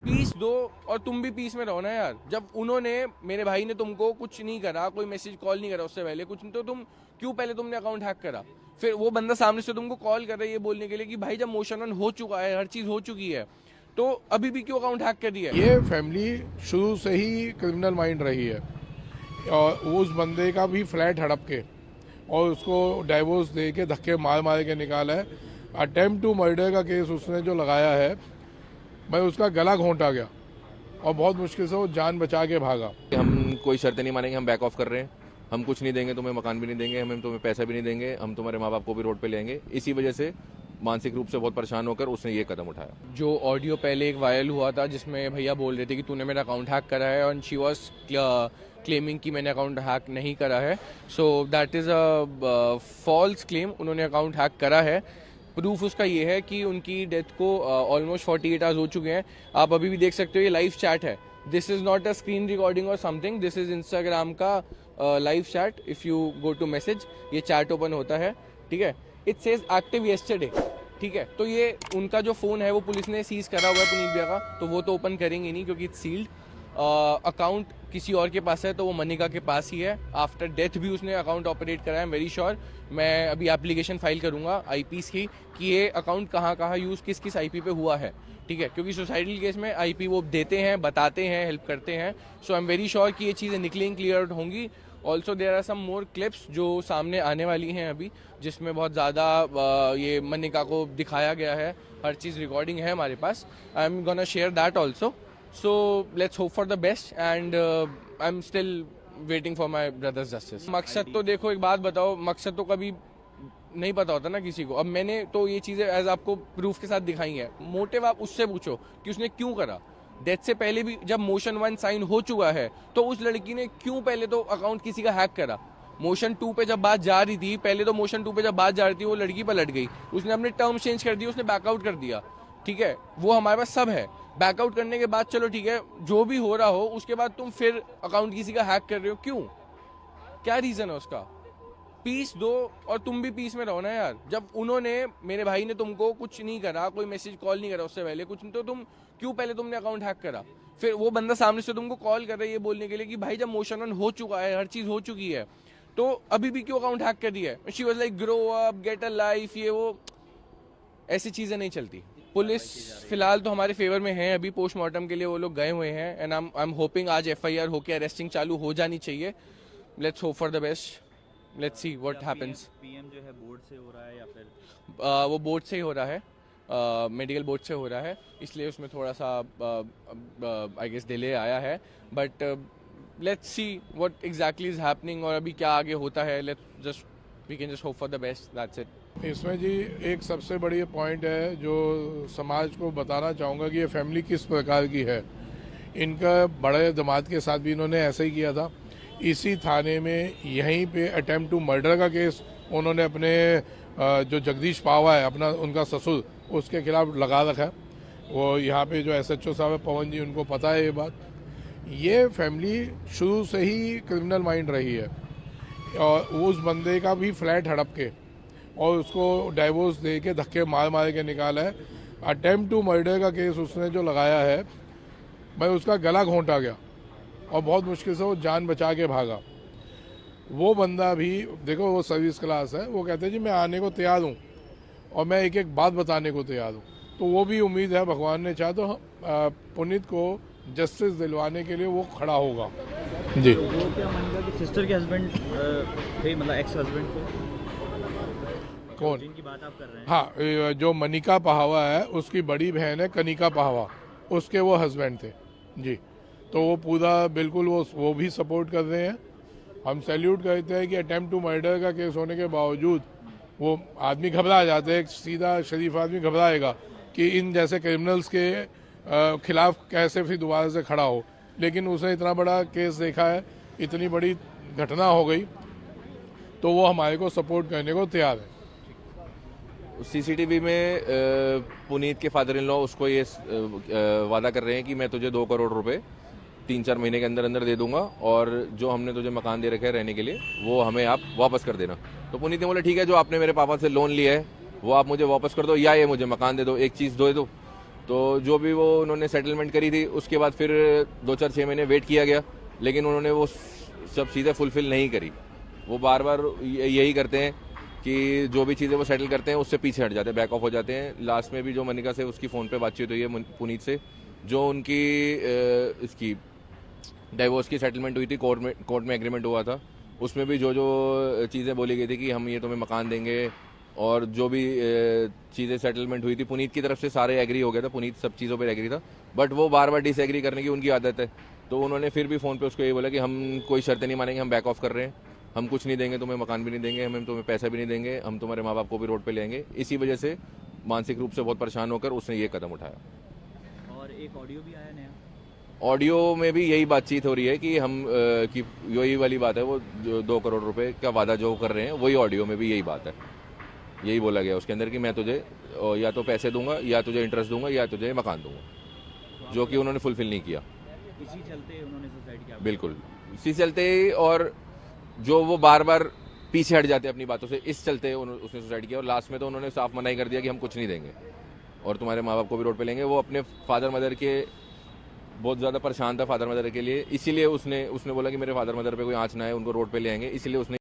Piece दो और तुम भी पीस में रहो ना यार। जब उन्होंने, मेरे भाई ने तुमको कुछ नहीं करा, कोई मैसेज कॉल नहीं करा उससे पहले कुछ नहीं, तो तुम क्यों पहले तुमने अकाउंट हैक करा? फिर वो बंदा सामने से तुमको कॉल कर रहा है ये बोलने के लिए कि भाई जब मोशन ऑन हो चुका है, हर चीज हो चुकी है, तो अभी भी क्यों अकाउंट हैक कर दिया है? ये फैमिली शुरू से ही क्रिमिनल माइंड रही है और उस बंदे का भी फ्लैट हड़प के और उसको डाइवोर्स दे के धक्के मार मार के निकाला है। अटेम्प्ट टू मर्डर का केस उसने जो लगाया है, मैं उसका गला घोंटा गया और बहुत मुश्किल से वो जान बचा के भागा। हम कोई शर्तें नहीं मानेंगे, हम बैक ऑफ कर रहे हैं, हम कुछ नहीं देंगे, तुम्हें मकान भी नहीं देंगे, हम तुम्हें पैसा भी नहीं देंगे, हम तुम्हारे माँ बाप को भी रोड पे लेंगे। इसी वजह से मानसिक रूप से बहुत परेशान होकर उसने ये कदम उठाया। जो ऑडियो पहले एक वायरल हुआ था जिसमें भैया बोल रहे थे कि तूने मेरा अकाउंट हैक करा है, और शी वॉज क्लेमिंग कि मैंने अकाउंट हैक नहीं करा है। So that is a false claim. उन्होंने अकाउंट हैक करा है। प्रूफ उसका ये है कि उनकी डेथ को ऑलमोस्ट 48 आवर्स हो चुके हैं। आप अभी भी देख सकते हो, ये लाइव चैट है। This is not a screen recording और समथिंग, दिस इज इंस्टाग्राम का live chat. If you go to message, ये चैट ओपन होता है, ठीक है। इट सेज एक्टिव येस्टरडे, ठीक है। तो ये उनका जो फोन है वो पुलिस ने सीज करा हुआ है पुनीत भैया का, तो वो तो ओपन करेंगे नहीं क्योंकि इट्स सील्ड। अकाउंट किसी और के पास है तो वो मनिका के पास ही है। आफ्टर डेथ भी उसने अकाउंट ऑपरेट करा है, वेरी श्योर। मैं अभी एप्लीकेशन फाइल करूंगा आईपी की कि ये अकाउंट कहाँ कहाँ यूज किस किस आईपी पे हुआ है, ठीक है। क्योंकि सुसाइडल केस में आईपी वो देते हैं, बताते हैं, हेल्प करते हैं। So I am very sure कि ये चीज़ें निकलेंगी, क्लियर आउट होंगी। Also there are some more clips जो सामने आने वाली हैं अभी, जिसमें बहुत ज़्यादा ये मनिका को दिखाया गया है। हर चीज़ रिकॉर्डिंग है हमारे पास। I am gonna share that also. So let's hope for the best and I am still waiting for my brother's justice. मकसद तो देखो, एक बात बताओ, मकसद तो कभी नहीं पता होता ना किसी को। अब मैंने तो ये चीज़ें एज आपको प्रूफ के साथ दिखाई हैं। मोटिव आप उससे पूछो कि उसने क्यों करा। डेथ से पहले भी जब मोशन 1 साइन हो चुका है तो उस लड़की ने क्यों पहले तो अकाउंट किसी का हैक करा? मोशन 2 पे जब बात जा रही थी, पहले तो मोशन 2 पे जब बात जा रही थी वो लड़की पलट गई, उसने अपने टर्म चेंज कर दिए, उसने बैकआउट कर दिया, ठीक है। वो हमारे पास सब है। बैकआउट करने के बाद चलो ठीक है, जो भी हो रहा हो, उसके बाद तुम फिर अकाउंट किसी का हैक कर रहे हो, क्यों? क्या रीजन है उसका? पीस दो और तुम भी पीस में रहो ना यार। जब उन्होंने, मेरे भाई ने तुमको कुछ नहीं करा, कोई मैसेज कॉल नहीं करा उससे पहले कुछ नहीं, तो तुम क्यों पहले तुमने अकाउंट हैक करा? फिर वो बंदा सामने से तुमको कॉल कर रहा है ये बोलने के लिए कि भाई जब मोशन ऑन हो चुका है, हर चीज हो चुकी है, तो अभी भी क्यों अकाउंट हैक कर दिया है? She was like grow up, get a life, ये वो ऐसी चीजें नहीं चलती। पुलिस फिलहाल तो हमारे फेवर में है। अभी पोस्टमार्टम के लिए वो लोग गए हुए हैं एंड आई एम होपिंग आज एफआईआर होके अरेस्टिंग चालू हो जानी चाहिए। Let's hope for the best, let's see what happens. PM जो है बोर्ड से हो रहा है या फिर वो बोर्ड से ही हो रहा है, मेडिकल बोर्ड से हो रहा है, इसलिए उसमें थोड़ा सा आई गेस डिले आया है। But let's see what exactly is happening और अभी क्या आगे होता है। Let's just we can just hope for the best, that's it. इसमें जी एक सबसे बड़ी पॉइंट है जो समाज को बताना चाहूँगा कि ये फैमिली किस प्रकार की है। इनका बड़े दामाद के साथ भी इन्होंने ऐसा ही किया था। इसी थाने में यहीं पे अटेम्प्ट टू मर्डर का केस उन्होंने अपने जो जगदीश पावा है, अपना उनका ससुर, उसके खिलाफ लगा रखा है। वो यहाँ पे जो एसएचओ साहब है पवन जी, उनको पता है ये बात। ये फैमिली शुरू से ही क्रिमिनल माइंड रही है और उस बंदे का भी फ्लैट हड़प के और उसको डाइवोर्स दे के धक्के मार मार के निकाला है। अटेम्प्ट टू मर्डर का केस उसने जो लगाया है, मैं उसका गला घोंटा गया और बहुत मुश्किल से वो जान बचा के भागा। वो बंदा भी देखो, वो सर्विस क्लास है, वो कहते हैं जी मैं आने को तैयार हूँ और मैं एक एक बात बताने को तैयार हूँ। तो वो भी उम्मीद है भगवान ने चाहा तो पुनीत को जस्टिस दिलवाने के लिए वो खड़ा होगा जी। तो वो क्या मानेगा कि सिस्टर के हस्बैंड थे, मतलब एक्स हस्बैंड को, कौन जिनकी बात आप कर रहे हैं? हाँ, जो मनिका पहावा है उसकी बड़ी बहन है कनिका पहावा, उसके वो हस्बैंड थे जी। तो वो पूरा बिल्कुल वो भी सपोर्ट कर रहे हैं। हम सैल्यूट करते हैं कि अटेम्प्ट टू मर्डर का केस होने के बावजूद वो आदमी घबरा जाते हैं। सीधा शरीफ आदमी घबराएगा कि इन जैसे क्रिमिनल्स के खिलाफ कैसे फिर दोबारा से खड़ा हो, लेकिन उसने इतना बड़ा केस देखा है, इतनी बड़ी घटना हो गई, तो वो हमारे को सपोर्ट करने को तैयार है। सीसीटीवी में पुनीत के फादर इन लॉ उसको ये वादा कर रहे हैं कि मैं तुझे 2 करोड़ रुपए 3-4 महीने के अंदर अंदर दे दूंगा और जो हमने तुझे मकान दे रखे हैं रहने के लिए वो हमें आप वापस कर देना। तो पुनीत ने बोला ठीक है, जो आपने मेरे पापा से लोन लिया है वो आप मुझे वापस कर दो या ये मुझे मकान दे दो, एक चीज़ दे दो। तो जो भी वो उन्होंने सेटलमेंट करी थी उसके बाद फिर 2-4-6 महीने वेट किया गया, लेकिन उन्होंने वो सब चीज़ें फुलफिल नहीं करी। वो बार बार यही करते हैं कि जो भी चीज़ें वो सेटल करते हैं उससे पीछे हट जाते हैं, बैक ऑफ हो जाते हैं। लास्ट में भी जो मनिका से उसकी फ़ोन पे बातचीत हुई है पुनीत से, जो उनकी इसकी डाइवोर्स की सेटलमेंट हुई थी, कोर्ट में एग्रीमेंट हुआ था, उसमें भी जो जो चीज़ें बोली गई थी कि हम ये तुम्हें मकान देंगे और जो भी चीज़ें सेटलमेंट हुई थी पुनीत की तरफ से सारे एग्री हो गया था, पुनीत सब चीज़ों पर एग्री था, बट वो बार बार डिसएग्री करने की उनकी आदत है। तो उन्होंने फिर भी फ़ोन पे उसको ये बोला कि हम कोई शर्तें नहीं मानेंगे, हम बैक ऑफ कर रहे हैं, हम कुछ नहीं देंगे तुम्हें, मकान भी नहीं देंगे, हम तुम्हें पैसा भी नहीं देंगे, हम तुम्हारे माँ बाप को भी रोड पे ले आएंगे। इसी वजह से मानसिक रूप से बहुत परेशान होकर उसने ये कदम उठाया। और एक ऑडियो भी आया नया। ऑडियो में भी यही बातचीत हो रही है कि हम कि यही वाली बात है, वो जो 2 करोड़ रुपए का वादा जो कर रहे हैं वही ऑडियो में भी यही बात है, यही बोला गया उसके अंदर कि मैं तुझे या तो पैसे दूंगा या तुझे इंटरेस्ट दूंगा या तुझे मकान दूंगा, जो कि उन्होंने फुलफिल नहीं किया। इसी चलते उन्होंने सुसाइड किया। बिल्कुल इसी चलते, और जो वो बार बार पीछे हट जाते अपनी बातों से, इस चलते उसने सुसाइड किया। और लास्ट में तो उन्होंने साफ मना ही कर दिया कि हम कुछ नहीं देंगे और तुम्हारे माँ बाप को भी रोड पे लेंगे। वो अपने फादर मदर के बहुत ज़्यादा परेशान था, फादर मदर के लिए, इसीलिए उसने बोला कि मेरे फादर मदर पे कोई आँच ना आए, उनको रोड पे ले आएंगे, इसीलिए उसने